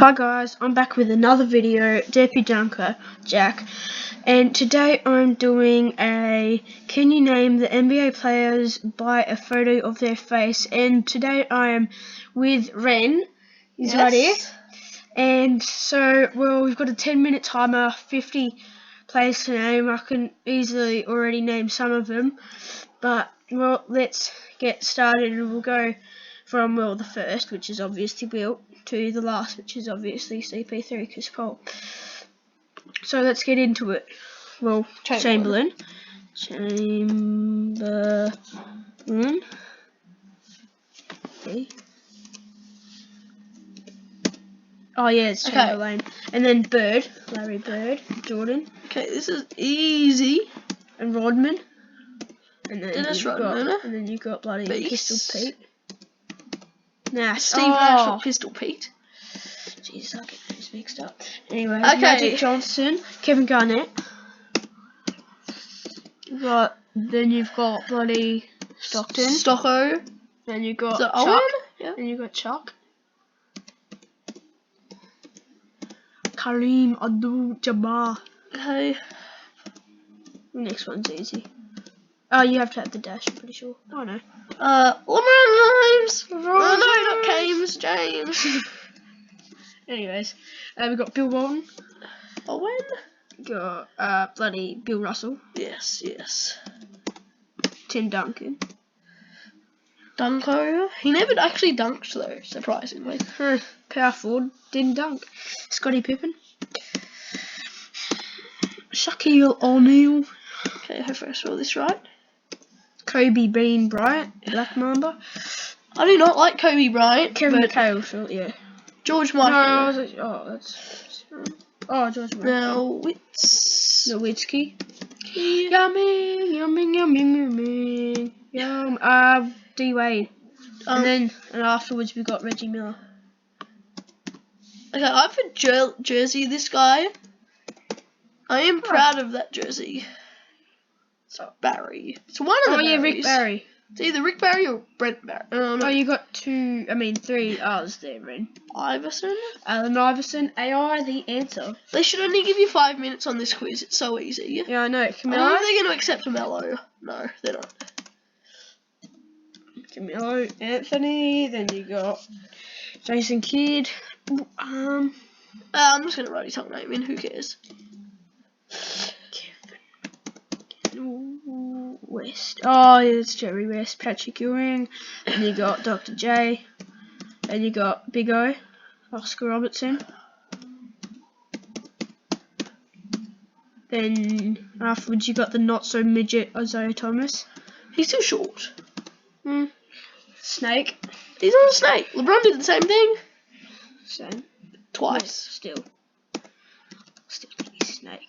Hi guys, I'm back with another video, Deputy Dunker Jack, and today I'm doing a can you name the NBA players by a photo of their face, and today I am with Ren, he's right here, and so we've got a 10-minute timer, 50 players to name. I can easily already name some of them, but let's get started and we'll go from the first, which is obviously Wilt, to the last, which is obviously CP3 because Paul. So let's get into it. Well, Chamberlain. Okay. Oh yeah, it's Chamberlain. And then Bird, Larry Bird, Jordan. Okay, this is easy. And Rodman. And then Dennis Rodman. And then you got bloody Beast. Pistol Pete. Nash. Steve Nash or Pistol Pete. Jeez, I get those mixed up. Anyway, Okay. Magic Johnson, Kevin Garnett. Then you've got bloody Stockton. Stocko. Then you got Chuck. Chuck. Yep. Then you got Chuck. Kareem Abdul-Jabbar. Okay. The next one's easy. Oh, you have to have the dash, I'm pretty sure. Oh no. LeBron James. No, not James. Anyways, we got Bill Walton. Owen. We got bloody Bill Russell. Yes. Tim Duncan. Dunko. He never actually dunked though, surprisingly. Power forward, didn't dunk. Scottie Pippen. Shaquille O'Neal. Okay, hopefully I spell this right. Kobe Bean Bryant, Black Mamba. I do not like Kobe Bryant. Kevin McHale, sure, yeah. George Michael. George Michael. Now it's Nowitzki. Yummy. Yum. D Wade. And afterwards we got Reggie Miller. Okay, I've a jersey. This guy. I am proud of that jersey. It's Barry. It's one of the Barrys. Rick Barry. It's either Rick Barry or Brent Barry. Oh, you got three R's there, Ren. Iverson? Allen Iverson. AI, the answer. They should only give you 5 minutes on this quiz. It's so easy. Yeah, I know. Camilo? I wonder if they're going to accept Camilo. No, they're not. Camilo, Anthony. Then you got Jason Kidd. I'm just going to write his whole name in. Who cares? West. Oh, yeah, it's Jerry West, Patrick Ewing. And you got Dr. J. And you got Big O, Oscar Robertson. Then afterwards you got the not so midget Isaiah Thomas. He's too short. Snake. He's not a snake. LeBron did the same thing. Same. Twice. No, still Snake.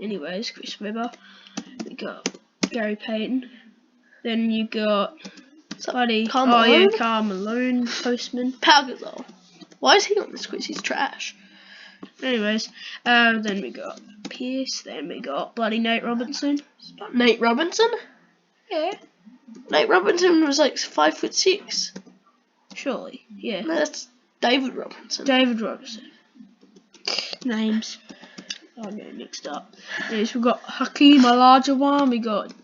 Anyways, Chris Webber. We got Gary Payton. Then you got Karl Malone. Karl Malone, Postman. Pau Gasol. Why is he on this quiz? He's trash. Anyways, then we got Pierce. Then we got bloody Nate Robinson. Nate Robinson? Yeah. Nate Robinson was like 5'6". Surely, yeah. No, that's David Robinson. Names. I get mixed up. Yes, we got Hakeem Olajuwon. We got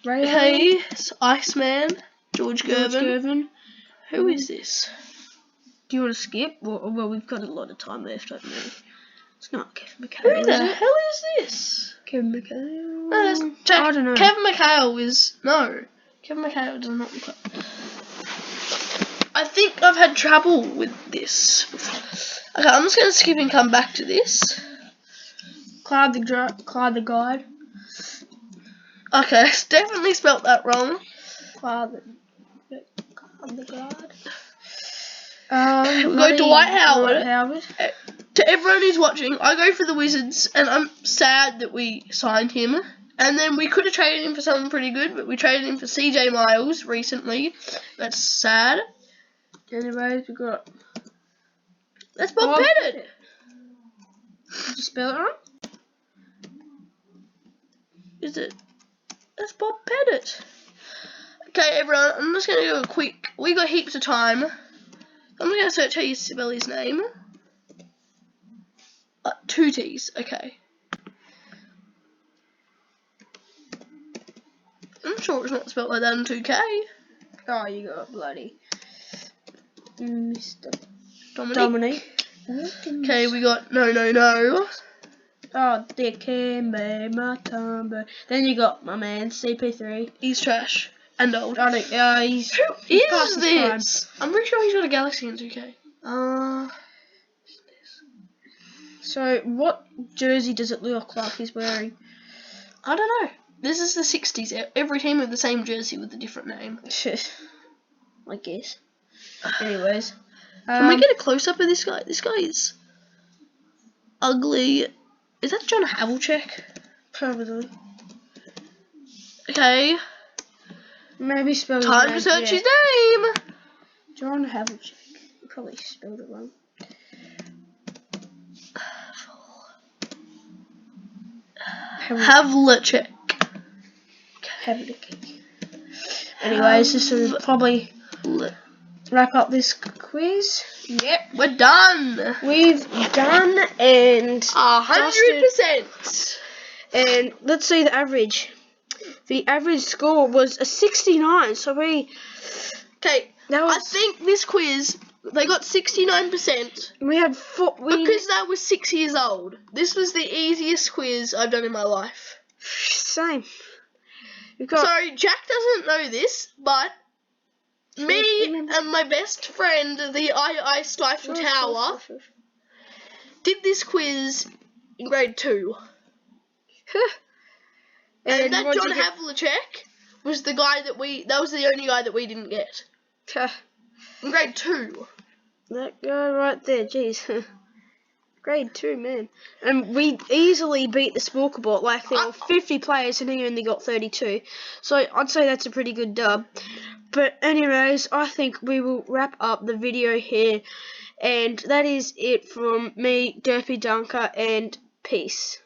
Ray. Okay, it's Iceman. George Gervin. Who is this? Do you want to skip? Well, we've got a lot of time left, I don't know. It's not Kevin McHale. Who the hell is this? Kevin McHale. No, I don't know. Kevin McHale is Kevin McHale does not look like. I think I've had trouble with this before. Okay, I'm just gonna skip and come back to this. Clyde the Guide. Okay, it's definitely spelt that wrong. Clyde the Guide. We go Dwight Howard. To everyone who's watching, I go for the Wizards, and I'm sad that we signed him. And then we could have traded him for something pretty good, but we traded him for CJ Miles recently. That's sad. Anyways, we got. That's Bob Pettit. Did you spell it wrong? Is it? That's Bob Pettit. Okay, everyone, I'm just going to do a quick. We got heaps of time. I'm going to search how you spell his name. 2 T's, okay. I'm sure it's not spelled like that in 2K. Oh, you got bloody Mr. Dominic. Okay, we got no. Oh, there can be my tumble. Then you got my man CP3. He's trash and old. I don't. He's Who he's is past his this? I'm pretty sure he's got a Galaxy in 2K. So what jersey does it look like he's wearing? I don't know. This is the 60s. Every team with the same jersey with a different name. I guess. Anyways, can we get a close up of this guy? This guy is ugly. Is that John Havlicek? Probably. Okay. Maybe spell Time to his search name. his name. John Havlicek. You probably spelled it wrong. Havlicek. Anyways, this will probably wrap up this quiz. Yep, we're done. We've done and 100%. And let's see the average. The average score was a 69. So I think this quiz they got 69%. We had because that was 6 years old. This was the easiest quiz I've done in my life. Same. So Jack doesn't know this, but me and my best friend, the I Stifle Tower, did this quiz in grade 2. And that John Havlicek was the guy that was the only guy that we didn't get. In grade 2. That guy right there, jeez. Grade 2, man. And we easily beat the sporcle bot. Like, there were 50 players and he only got 32. So I'd say that's a pretty good dub. But anyways, I think we will wrap up the video here. And that is it from me, Derpy Dunker, and peace.